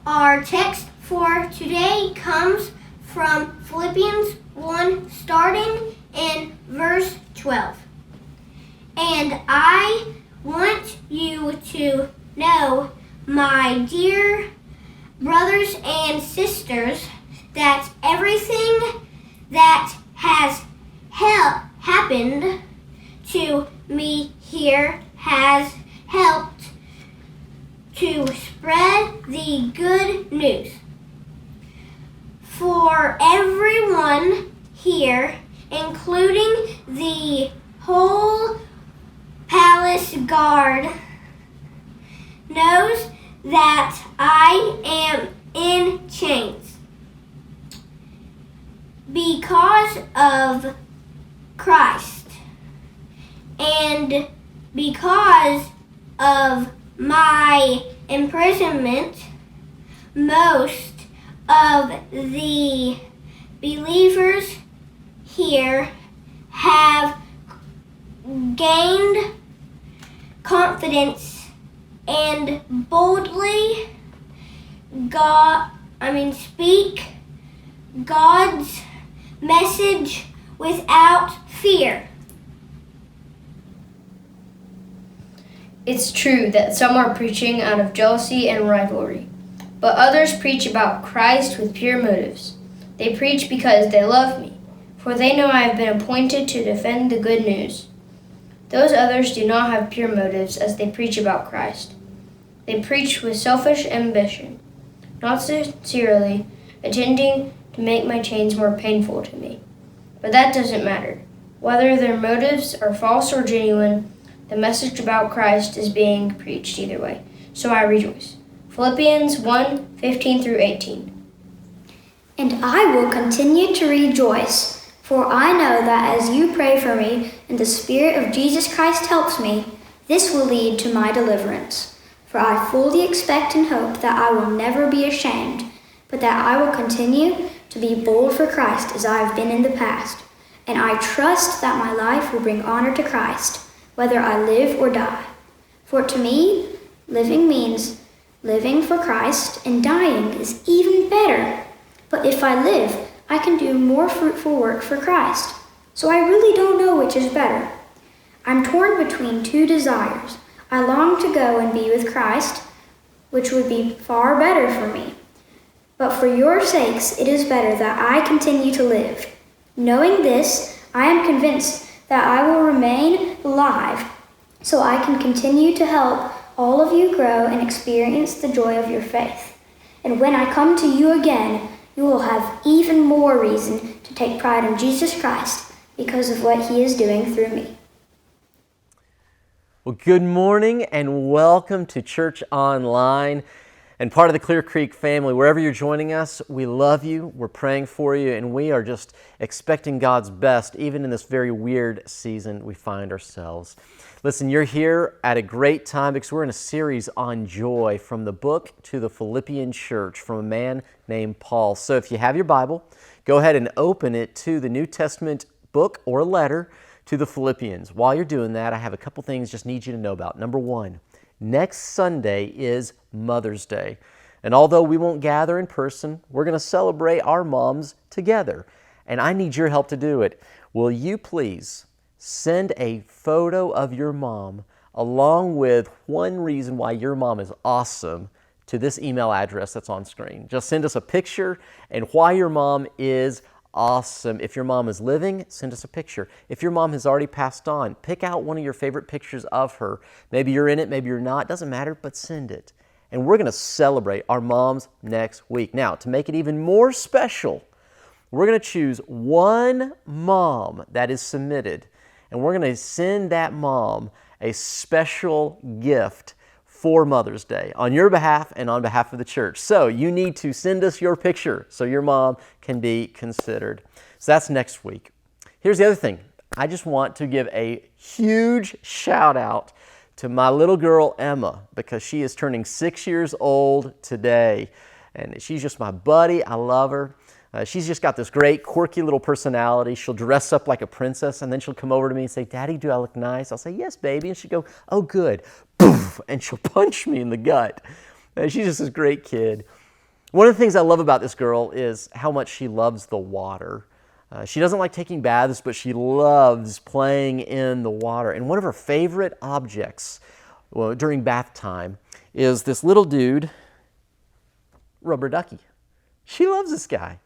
Our text for today comes from Philippians 1, starting in verse 12. And I want you to know, my dear brothers and sisters, that everything that has happened to me here has helped to spread the good news. For everyone here, including the whole palace guard, knows that I am in chains because of Christ, and because of my imprisonment, most of the believers here have gained confidence and boldly speak God's message without fear. It's true that some are preaching out of jealousy and rivalry, but others preach about Christ with pure motives. They preach because they love me, for they know I have been appointed to defend the good news. Those others do not have pure motives as they preach about Christ. They preach with selfish ambition, not sincerely, intending to make my chains more painful to me. But that doesn't matter. Whether their motives are false or genuine, the message about Christ is being preached either way, so I rejoice. Philippians 1, 15 through 18. And I will continue to rejoice, for I know that as you pray for me and the Spirit of Jesus Christ helps me, this will lead to my deliverance. For I fully expect and hope that I will never be ashamed, but that I will continue to be bold for Christ as I have been in the past. And I trust that my life will bring honor to Christ, whether I live or die. For to me, living means living for Christ, and dying is even better. But if I live, I can do more fruitful work for Christ. So I really don't know which is better. I'm torn between two desires. I long to go and be with Christ, which would be far better for me. But for your sakes, it is better that I continue to live. Knowing this, I am convinced that I will remain alive, so I can continue to help all of you grow and experience the joy of your faith. And when I come to you again, you will have even more reason to take pride in Jesus Christ because of what He is doing through me. Well, good morning and welcome to Church Online and part of the Clear Creek family. Wherever you're joining us, we love you, we're praying for you, and we are just expecting God's best, even in this very weird season we find ourselves. Listen, you're here at a great time because we're in a series on joy from the book to the Philippian church from a man named Paul. So if you have your Bible, go ahead and open it to the New Testament book or letter to the Philippians. While you're doing that, I have a couple things just need you to know about. Number one, next Sunday is Mother's Day. And although we won't gather in person, we're going to celebrate our moms together. And I need your help to do it. Will you please send a photo of your mom along with one reason why your mom is awesome to this email address that's on screen. Just send us a picture and why your mom is awesome. If your mom is living, send us a picture. If your mom has already passed on, pick out one of your favorite pictures of her. Maybe you're in it, maybe you're not, doesn't matter, but send it. And we're going to celebrate our moms next week. Now, to make it even more special, we're going to choose one mom that is submitted, and we're going to send that mom a special gift for Mother's Day on your behalf and on behalf of the church. So you need to send us your picture so your mom can be considered. So that's next week. Here's the other thing. I just want to give a huge shout out to my little girl Emma because she is turning 6 years old today. And she's just my buddy. I love her. She's just got this great, quirky little personality. She'll dress up like a princess, and then she'll come over to me and say, "Daddy, do I look nice?" I'll say, "Yes, baby." And she'll go, "Oh, good." Poof! And she'll punch me in the gut. She's just this great kid. One of the things I love about this girl is how much she loves the water. She doesn't like taking baths, but she loves playing in the water. And one of her favorite objects during bath time is this little dude, Rubber Ducky. She loves this guy.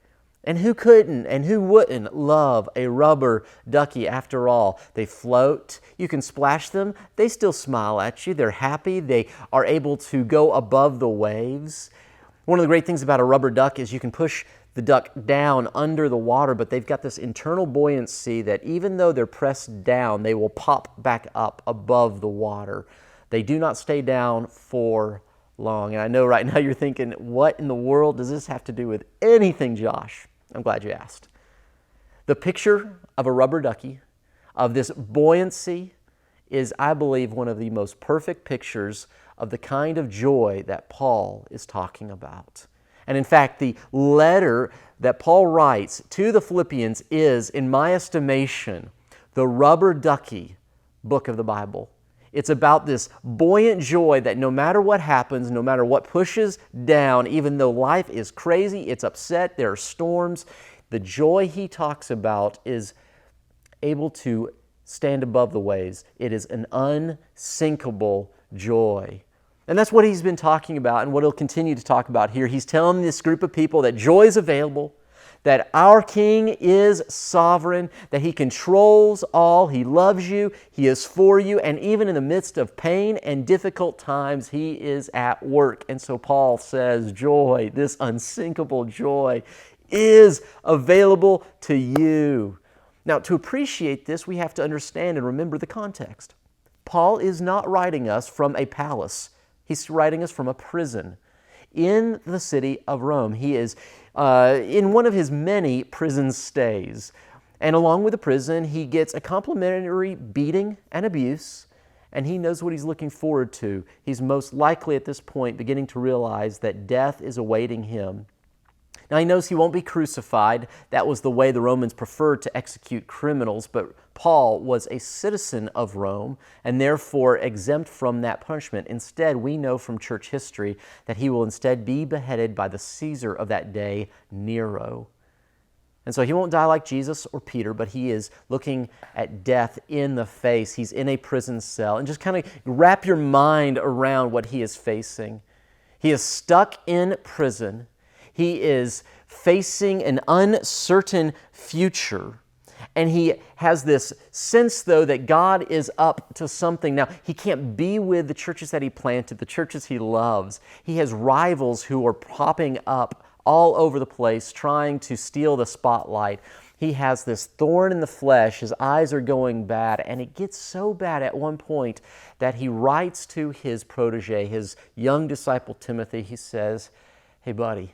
And who couldn't and who wouldn't love a rubber ducky after all? They float. You can splash them. They still smile at you. They're happy. They are able to go above the waves. One of the great things about a rubber duck is you can push the duck down under the water, but they've got this internal buoyancy that even though they're pressed down, they will pop back up above the water. They do not stay down for long. And I know right now you're thinking, what in the world does this have to do with anything, Josh? I'm glad you asked. The picture of a rubber ducky, of this buoyancy, is, I believe, one of the most perfect pictures of the kind of joy that Paul is talking about. And in fact, the letter that Paul writes to the Philippians is, in my estimation, the rubber ducky book of the Bible. It's about this buoyant joy that no matter what happens, no matter what pushes down, even though life is crazy, it's upset, there are storms, the joy he talks about is able to stand above the waves. It is an unsinkable joy. And that's what he's been talking about and what he'll continue to talk about here. He's telling this group of people that joy is available, that our King is sovereign, that He controls all, He loves you, He is for you, and even in the midst of pain and difficult times, He is at work. And so Paul says, joy, this unsinkable joy, is available to you. Now, to appreciate this, we have to understand and remember the context. Paul is not writing us from a palace. He's writing us from a prison in the city of Rome. He is in one of his many prison stays. And along with the prison, he gets a complimentary beating and abuse, and he knows what he's looking forward to. He's most likely at this point beginning to realize that death is awaiting him. Now, he knows he won't be crucified. That was the way the Romans preferred to execute criminals, but Paul was a citizen of Rome and therefore exempt from that punishment. Instead, we know from church history that he will instead be beheaded by the Caesar of that day, Nero. And so he won't die like Jesus or Peter, but he is looking at death in the face. He's in a prison cell. And just kind of wrap your mind around what he is facing. He is stuck in prison. He is facing an uncertain future. And he has this sense, though, that God is up to something. Now, he can't be with the churches that he planted, the churches he loves. He has rivals who are popping up all over the place, trying to steal the spotlight. He has this thorn in the flesh. His eyes are going bad. And it gets so bad at one point that he writes to his protege, his young disciple Timothy. He says, "Hey, buddy,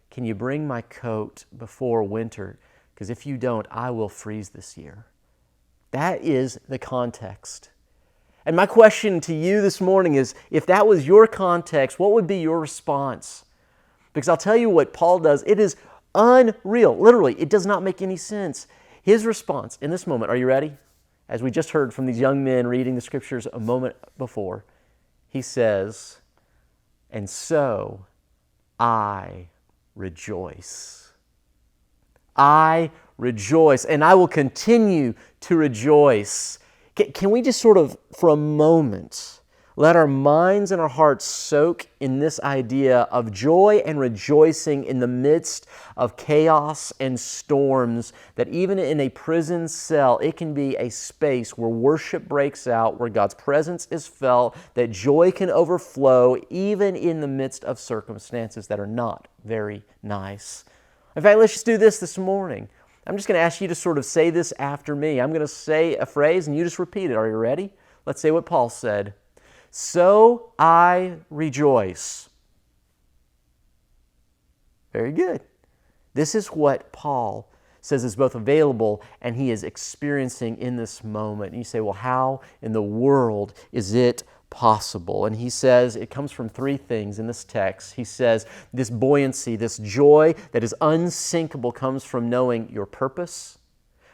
can you bring my coat before winter? Because if you don't, I will freeze this year." That is the context. And my question to you this morning is, if that was your context, what would be your response? Because I'll tell you what Paul does. It is unreal. Literally, it does not make any sense. His response in this moment, are you ready? As we just heard from these young men reading the scriptures a moment before, he says, "And so I rejoice. I rejoice, and I will continue to rejoice." Can we just sort of, for a moment, let our minds and our hearts soak in this idea of joy and rejoicing in the midst of chaos and storms, that even in a prison cell, it can be a space where worship breaks out, where God's presence is felt, that joy can overflow even in the midst of circumstances that are not very nice. In fact, let's just do this morning. I'm just going to ask you to sort of say this after me. I'm going to say a phrase and you just repeat it. Are you ready? Let's say what Paul said. "So I rejoice." Very good. This is what Paul says is both available and he is experiencing in this moment. And you say, well, how in the world is it possible? And he says it comes from three things in this text. He says this buoyancy, this joy that is unsinkable comes from knowing your purpose,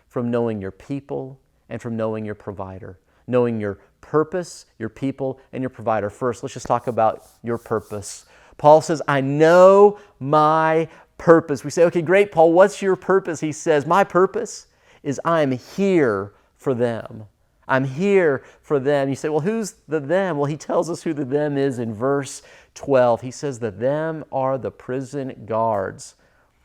from knowing your people, and from knowing your provider. Knowing your purpose, your people, and your provider. First, let's just talk about your purpose. Paul says, I know my purpose. We say, okay, great, Paul, what's your purpose? He says, my purpose is I'm here for them. I'm here for them. You say, well, who's the them? Well, he tells us who the them is in verse 12. He says that them are the prison guards.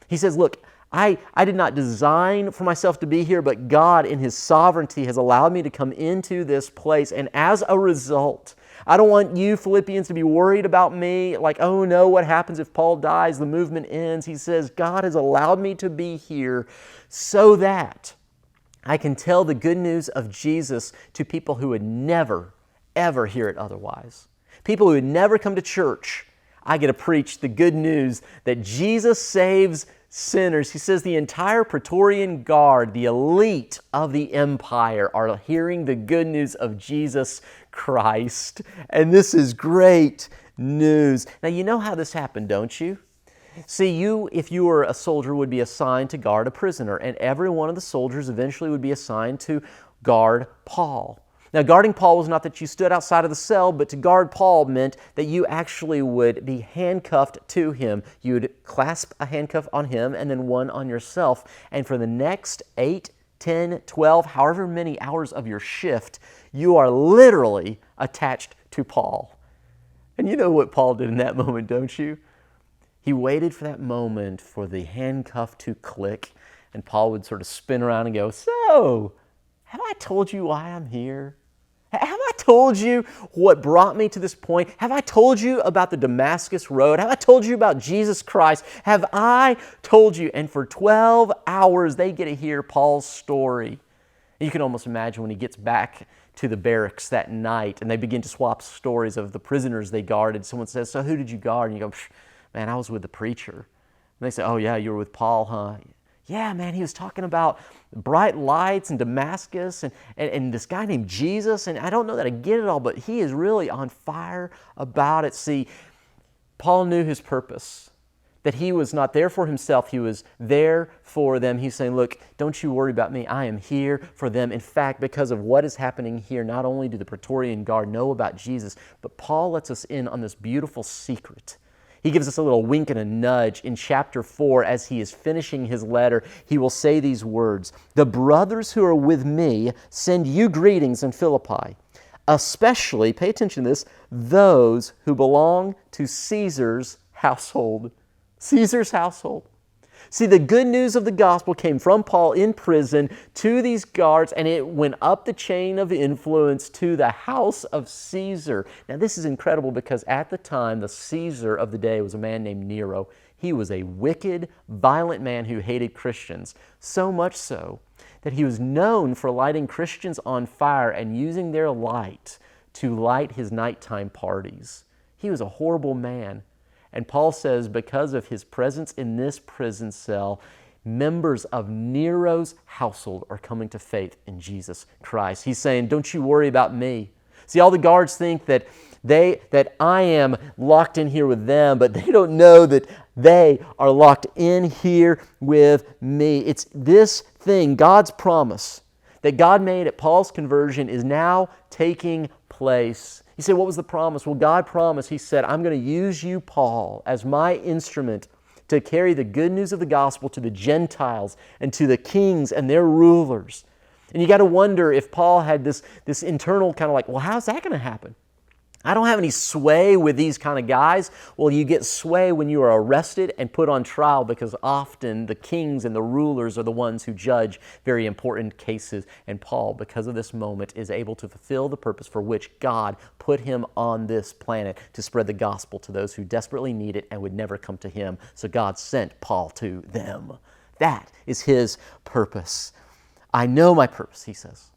He says, look, I did not design for myself to be here, but God in His sovereignty has allowed me to come into this place. And as a result, I don't want you, Philippians, to be worried about me, like, oh no, what happens if Paul dies, the movement ends. He says, God has allowed me to be here so that I can tell the good news of Jesus to people who would never, ever hear it otherwise. People who would never come to church. I get to preach the good news that Jesus saves sinners. He says the entire Praetorian Guard, the elite of the empire, are hearing the good news of Jesus Christ. And this is great news. Now, you know how this happened, don't you? See, you, if you were a soldier, would be assigned to guard a prisoner, and every one of the soldiers eventually would be assigned to guard Paul. Now, guarding Paul was not that you stood outside of the cell, but to guard Paul meant that you actually would be handcuffed to him. You would clasp a handcuff on him and then one on yourself. And for the next 8, 10, 12, however many hours of your shift, you are literally attached to Paul. And you know what Paul did in that moment, don't you? He waited for that moment for the handcuff to click, and Paul would sort of spin around and go, so, have I told you why I'm here? Have I told you what brought me to this point? Have I told you about the Damascus Road? Have I told you about Jesus Christ? Have I told you? And for 12 hours, they get to hear Paul's story. You can almost imagine when he gets back to the barracks that night, and they begin to swap stories of the prisoners they guarded. Someone says, so who did you guard? And you go, man, I was with the preacher. And they say, oh yeah, you were with Paul, huh? Yeah, man, he was talking about bright lights in Damascus and this guy named Jesus, and I don't know that I get it all, but he is really on fire about it. See, Paul knew his purpose, that he was not there for himself, he was there for them. He's saying, look, don't you worry about me, I am here for them. In fact, because of what is happening here, not only do the Praetorian Guard know about Jesus, but Paul lets us in on this beautiful secret. He gives us a little wink and a nudge. In chapter 4, as he is finishing his letter, he will say these words, the brothers who are with me send you greetings in Philippi, especially, pay attention to this, those who belong to Caesar's household. Caesar's household. See, the good news of the gospel came from Paul in prison to these guards, and it went up the chain of influence to the house of Caesar. Now, this is incredible because at the time, the Caesar of the day was a man named Nero. He was a wicked, violent man who hated Christians, so much so that he was known for lighting Christians on fire and using their light to light his nighttime parties. He was a horrible man. And Paul says because of his presence in this prison cell, members of Nero's household are coming to faith in Jesus Christ. He's saying, don't you worry about me. See, all the guards think that I am locked in here with them, but they don't know that they are locked in here with me. It's this thing, God's promise that God made at Paul's conversion is now taking place. You say, what was the promise? Well, God promised, He said, I'm going to use you, Paul, as my instrument to carry the good news of the gospel to the Gentiles and to the kings and their rulers. And you got to wonder if Paul had this internal kind of like, well, how's that going to happen? I don't have any sway with these kind of guys. Well, you get sway when you are arrested and put on trial because often the kings and the rulers are the ones who judge very important cases. And Paul, because of this moment, is able to fulfill the purpose for which God put him on this planet to spread the gospel to those who desperately need it and would never come to him. So God sent Paul to them. That is his purpose. I know my purpose, he says.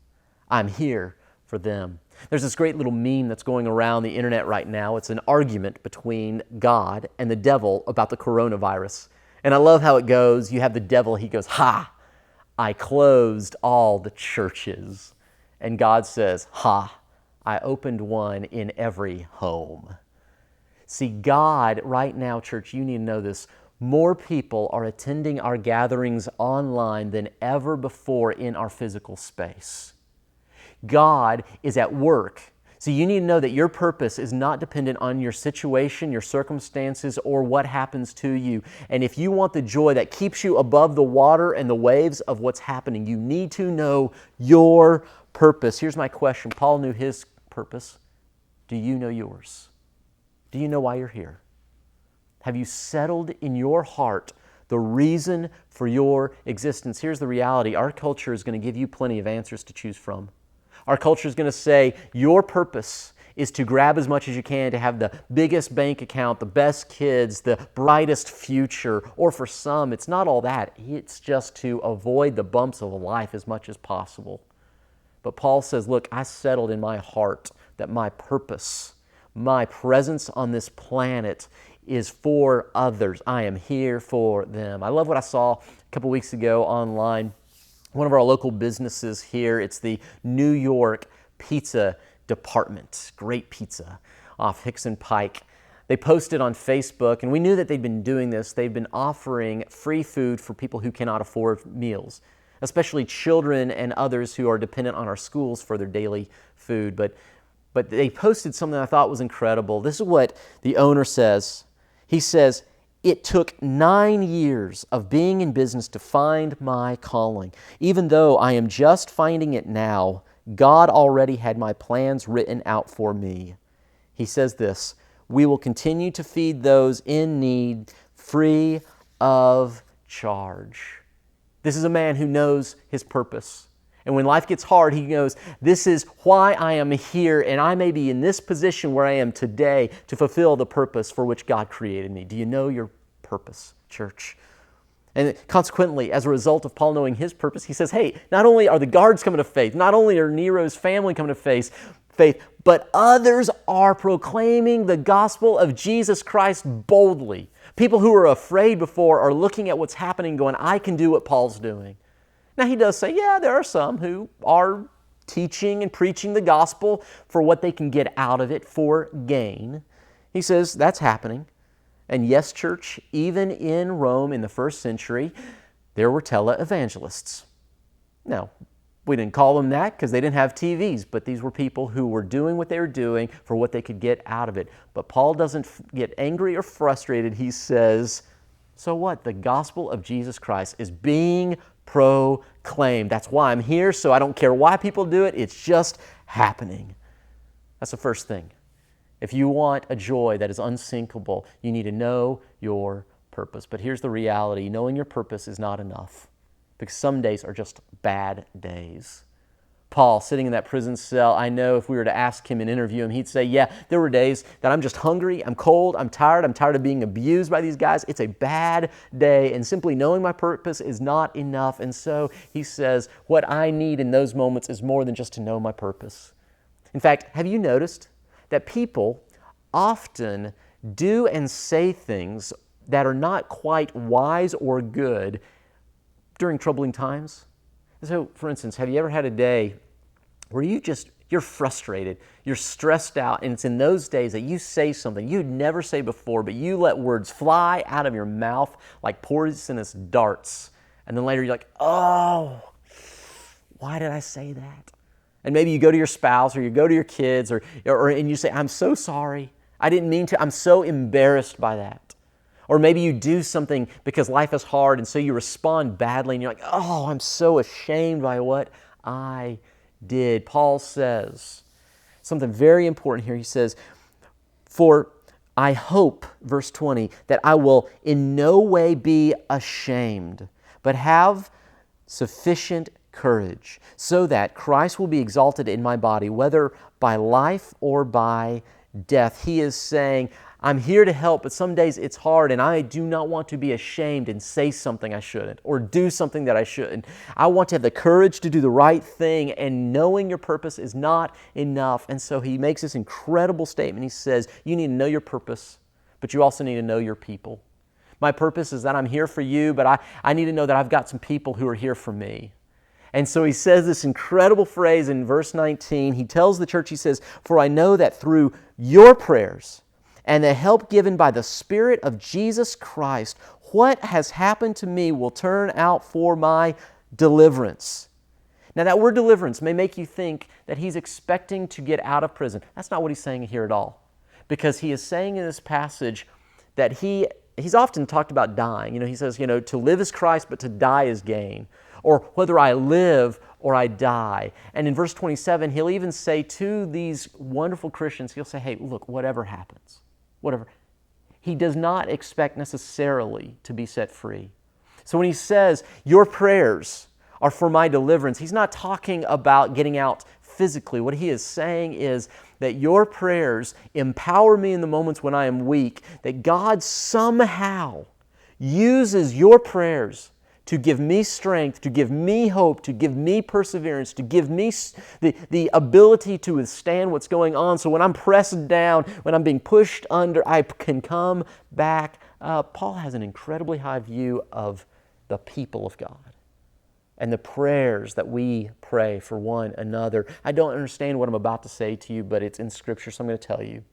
I'm here for them. There's this great little meme that's going around the internet right now. It's an argument between God and the devil about the coronavirus. And I love how it goes. You have the devil, he goes, ha, I closed all the churches. And God says, ha, I opened one in every home. See, God, right now, church, you need to know this, more people are attending our gatherings online than ever before in our physical space. God is at work So you need to know that your purpose is not dependent on your situation, your circumstances, or what happens to you. And if you want the joy that keeps you above the water and the waves of what's happening, you need to know your purpose. Here's my question. Paul knew his purpose. Do you know yours? Do you know why you're here? Have you settled in your heart the reason for your existence? Here's the reality. Our culture is going to give you plenty of answers to choose from. Our culture is going to say your purpose is to grab as much as you can, to have the biggest bank account, the best kids, the brightest future. Or for some, it's not all that. It's just to avoid the bumps of life as much as possible. But Paul says, look, I settled in my heart that my purpose, my presence on this planet is for others. I am here for them. I love what I saw a couple weeks ago online. One of our local businesses here, it's the New York Pizza Department. Great pizza off Hixson Pike. They posted on Facebook, and we knew that they'd been doing this. They've been offering free food for people who cannot afford meals, especially children and others who are dependent on our schools for their daily food. But they posted something I thought was incredible. This is what the owner says. He says, "It took 9 years of being in business to find my calling. Even though I am just finding it now, God already had my plans written out for me." He says this, "We will continue to feed those in need free of charge." This is a man who knows his purpose. And when life gets hard, he knows, this is why I am here, and I may be in this position where I am today to fulfill the purpose for which God created me. Do you know your purpose, church? And consequently, as a result of Paul knowing his purpose, he says, hey, not only are the guards coming to faith, not only are Nero's family coming to faith, but others are proclaiming the gospel of Jesus Christ boldly. People who were afraid before are looking at what's happening going, I can do what Paul's doing. Now he does say, yeah, there are some who are teaching and preaching the gospel for what they can get out of it for gain. He says that's happening. And yes, church, even in Rome in the first century, there were televangelists. Now, we didn't call them that because they didn't have TVs, but these were people who were doing what they were doing for what they could get out of it. But Paul doesn't get angry or frustrated. He says, so what? The gospel of Jesus Christ is being proclaimed. That's why I'm here, so I don't care why people do it. It's just happening. That's the first thing. If you want a joy that is unsinkable, you need to know your purpose. But here's the reality. Knowing your purpose is not enough, because some days are just bad days. Paul, sitting in that prison cell, I know if we were to ask him and interview him, he'd say, yeah, there were days that I'm just hungry, I'm cold, I'm tired of being abused by these guys. It's a bad day, and simply knowing my purpose is not enough. And so he says, what I need in those moments is more than just to know my purpose. In fact, have you noticed that people often do and say things that are not quite wise or good during troubling times? So, for instance, have you ever had a day where you're frustrated, you're stressed out, and it's in those days that you say something you'd never say before, but you let words fly out of your mouth like poisonous darts, and then later you're like, oh, why did I say that? And maybe you go to your spouse or you go to your kids and you say, I'm so sorry, I didn't mean to, I'm so embarrassed by that. Or maybe you do something because life is hard, and so you respond badly, and you're like, oh, I'm so ashamed by what I did. Paul says something very important here. He says, for I hope, verse 20, that I will in no way be ashamed, but have sufficient courage, so that Christ will be exalted in my body, whether by life or by death. He is saying, I'm here to help, but some days it's hard, and I do not want to be ashamed and say something I shouldn't or do something that I shouldn't. I want to have the courage to do the right thing, and knowing your purpose is not enough. And so he makes this incredible statement. He says, you need to know your purpose, but you also need to know your people. My purpose is that I'm here for you, but I need to know that I've got some people who are here for me. And so he says this incredible phrase in verse 19. He tells the church, he says, for I know that through your prayers and the help given by the Spirit of Jesus Christ, what has happened to me will turn out for my deliverance. Now, that word deliverance may make you think that he's expecting to get out of prison. That's not what he's saying here at all. Because he is saying in this passage that he's often talked about dying. He says, to live is Christ, but to die is gain. Or whether I live or I die. And in verse 27, he'll even say to these wonderful Christians, he'll say, hey, look, whatever happens, whatever. He does not expect necessarily to be set free. So when he says, your prayers are for my deliverance, he's not talking about getting out physically. What he is saying is that your prayers empower me in the moments when I am weak, that God somehow uses your prayers to give me strength, to give me hope, to give me perseverance, to give me the ability to withstand what's going on. So when I'm pressed down, when I'm being pushed under, I can come back up. Paul has an incredibly high view of the people of God and the prayers that we pray for one another. I don't understand what I'm about to say to you, but it's in Scripture, so I'm going to tell you.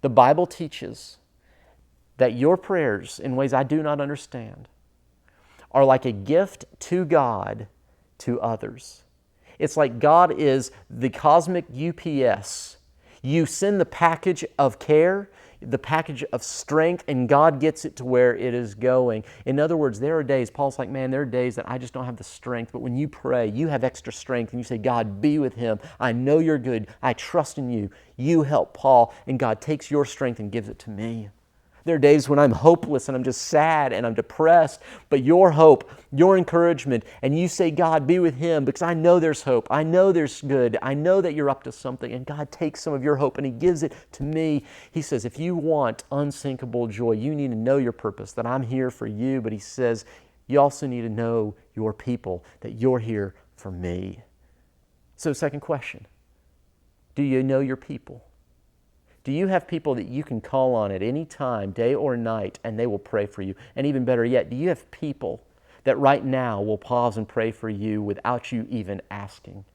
The Bible teaches that your prayers, in ways I do not understand, are like a gift to God to others. It's like God is the cosmic UPS. You send the package of care, the package of strength, and God gets it to where it is going. In other words, there are days, Paul's like, man, there are days that I just don't have the strength, but when you pray, you have extra strength, and you say, God, be with him. I know you're good. I trust in you. You help Paul, and God takes your strength and gives it to me. There are days when I'm hopeless and I'm just sad and I'm depressed, but your hope, your encouragement, and you say, God, be with him because I know there's hope. I know there's good. I know that you're up to something, and God takes some of your hope and he gives it to me. He says, if you want unsinkable joy, you need to know your purpose, that I'm here for you, but he says, you also need to know your people, that you're here for me. So, second question, do you know your people? Do you have people that you can call on at any time, day or night, and they will pray for you? And even better yet, do you have people that right now will pause and pray for you without you even asking?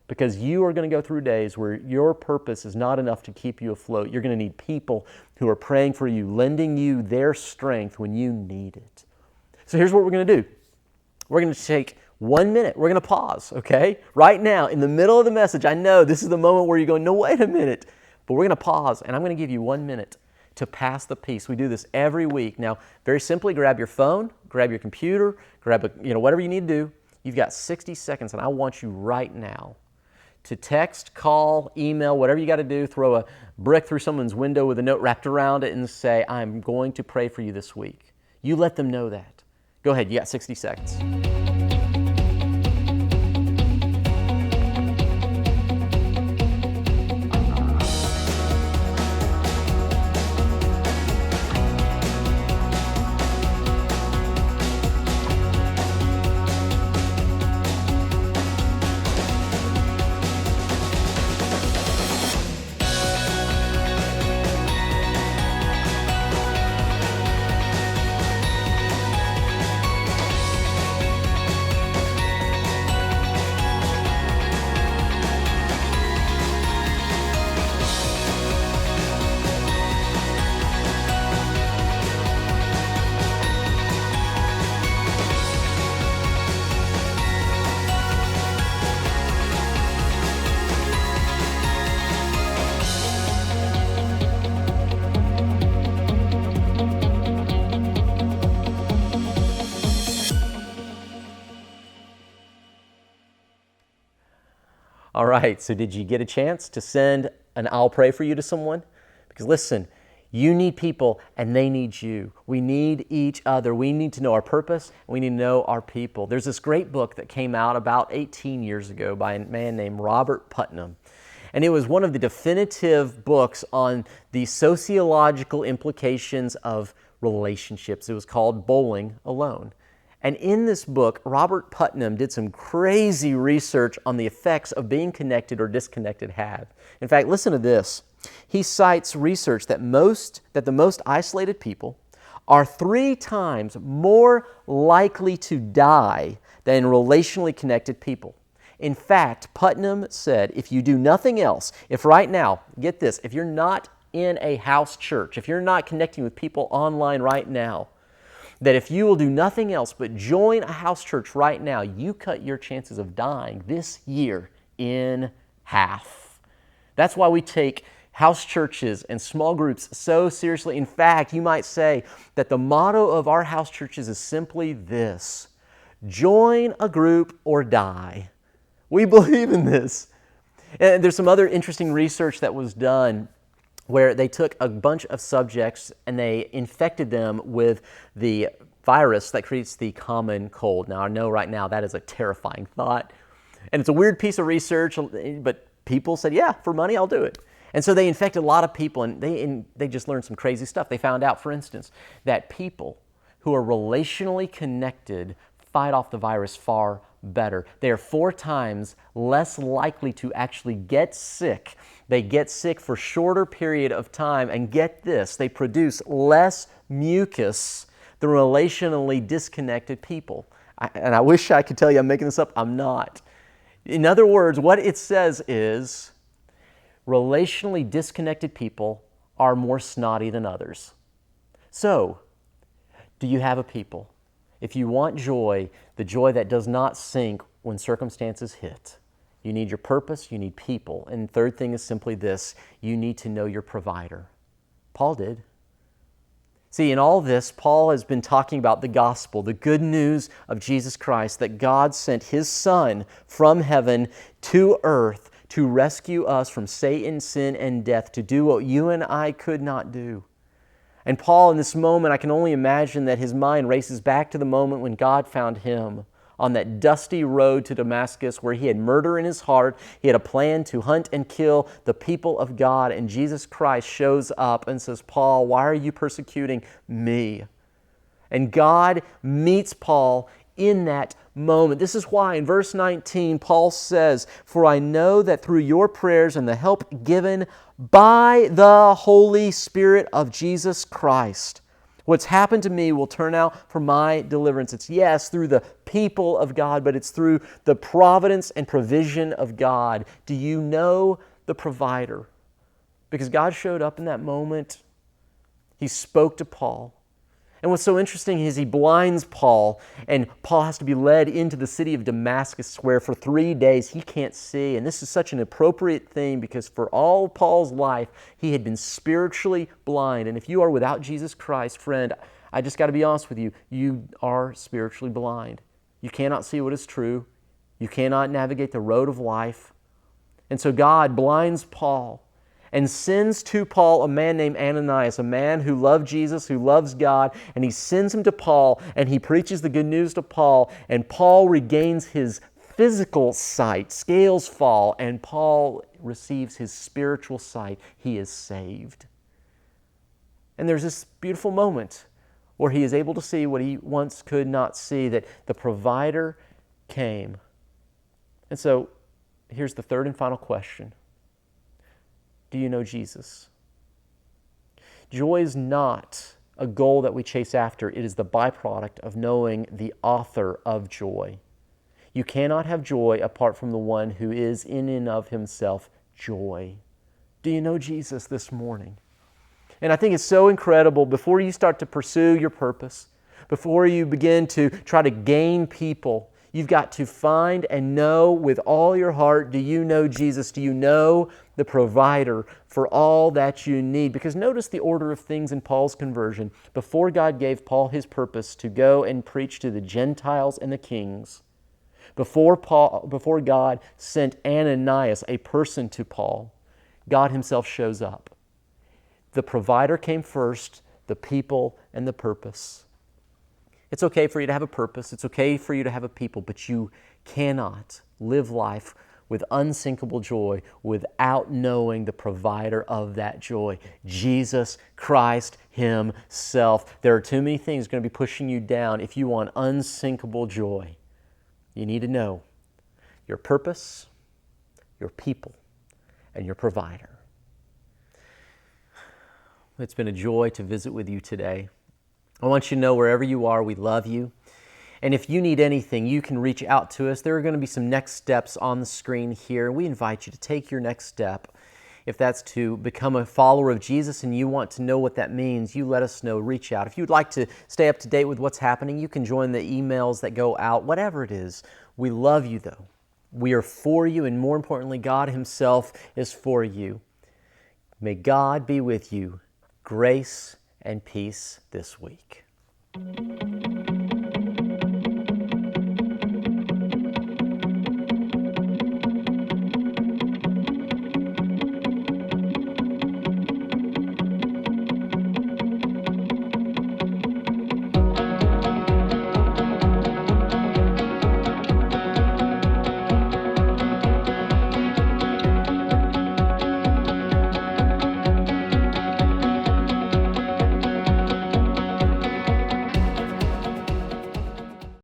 Because you are going to go through days where your purpose is not enough to keep you afloat. You're going to need people who are praying for you, lending you their strength when you need it. So here's what we're going to do. We're going to take 1 minute. We're going to pause, okay? Right now, in the middle of the message, I know this is the moment where you're going, no, wait a minute. But we're going to pause, and I'm going to give you 1 minute to pass the peace. We do this every week. Now, very simply, grab your phone, grab your computer, grab whatever you need to do. You've got 60 seconds, and I want you right now to text, call, email, whatever you got to do, throw a brick through someone's window with a note wrapped around it and say, I'm going to pray for you this week. You let them know that. Go ahead, you got 60 seconds. All right, so did you get a chance to send an I'll pray for you to someone? Because listen, you need people and they need you. We need each other. We need to know our purpose. We need to know our people. There's this great book that came out about 18 years ago by a man named Robert Putnam. And it was one of the definitive books on the sociological implications of relationships. It was called Bowling Alone. And in this book, Robert Putnam did some crazy research on the effects of being connected or disconnected have. In fact, listen to this. He cites research that the most isolated people are 3 times more likely to die than relationally connected people. In fact, Putnam said, if you do nothing else, if right now, get this, if you're not in a house church, if you're not connecting with people online right now, that if you will do nothing else but join a house church right now, you cut your chances of dying this year in half. That's why we take house churches and small groups so seriously. In fact, you might say that the motto of our house churches is simply this: join a group or die. We believe in this. And there's some other interesting research that was done where they took a bunch of subjects and they infected them with the virus that creates the common cold. Now, I know right now that is a terrifying thought, and it's a weird piece of research, but people said, yeah, for money, I'll do it. And so they infected a lot of people, and they just learned some crazy stuff. They found out, for instance, that people who are relationally connected fight off the virus far better. They are 4 times less likely to actually get sick. They get sick for shorter period of time, and get this, they produce less mucus than relationally disconnected people. And I wish I could tell you I'm making this up. I'm not. In other words, what it says is relationally disconnected people are more snotty than others. So, do you have a people? If you want joy, the joy that does not sink when circumstances hit, you need your purpose, you need people. And the third thing is simply this: you need to know your provider. Paul did. See, in all this, Paul has been talking about the gospel, the good news of Jesus Christ, that God sent His Son from heaven to earth to rescue us from Satan, sin, and death, to do what you and I could not do. And Paul, in this moment, I can only imagine that his mind races back to the moment when God found him on that dusty road to Damascus, where he had murder in his heart. He had a plan to hunt and kill the people of God, and Jesus Christ shows up and says, Paul, why are you persecuting me? And God meets Paul in that moment. This is why in verse 19, Paul says, for I know that through your prayers and the help given by the Holy Spirit of Jesus Christ, what's happened to me will turn out for my deliverance. It's, yes, through the people of God, but it's through the providence and provision of God. Do you know the provider? Because God showed up in that moment. He spoke to Paul. And what's so interesting is he blinds Paul, and Paul has to be led into the city of Damascus, where for 3 days he can't see. And this is such an appropriate thing, because for all Paul's life, he had been spiritually blind. And if you are without Jesus Christ, friend, I just got to be honest with you, you are spiritually blind. You cannot see what is true. You cannot navigate the road of life. And so God blinds Paul and sends to Paul a man named Ananias, a man who loved Jesus, who loves God, and he sends him to Paul, and he preaches the good news to Paul, and Paul regains his physical sight. Scales fall, and Paul receives his spiritual sight. He is saved. And there's this beautiful moment where he is able to see what he once could not see, that the provider came. And so here's the third and final question. Do you know Jesus? Joy is not a goal that we chase after. It is the byproduct of knowing the author of joy. You cannot have joy apart from the one who is in and of himself joy. Do you know Jesus this morning? And I think it's so incredible, before you start to pursue your purpose, before you begin to try to gain people, you've got to find and know with all your heart, do you know Jesus? Do you know the provider for all that you need? Because notice the order of things in Paul's conversion. Before God gave Paul his purpose to go and preach to the Gentiles and the kings, before God sent Ananias, a person, to Paul, God himself shows up. The provider came first, the people and the purpose. It's okay for you to have a purpose. It's okay for you to have a people, but you cannot live life with unsinkable joy without knowing the provider of that joy, Jesus Christ himself. There are too many things going to be pushing you down if you want unsinkable joy. You need to know your purpose, your people, and your provider. It's been a joy to visit with you today. I want you to know, wherever you are, we love you. And if you need anything, you can reach out to us. There are going to be some next steps on the screen here. We invite you to take your next step If that's to become a follower of Jesus and you want to know what that means, you let us know. Reach out. If you'd like to stay up to date with what's happening, you can join the emails that go out, whatever it is. We love you, though. We are for you, and more importantly, God Himself is for you. May God be with you. Grace and peace this week.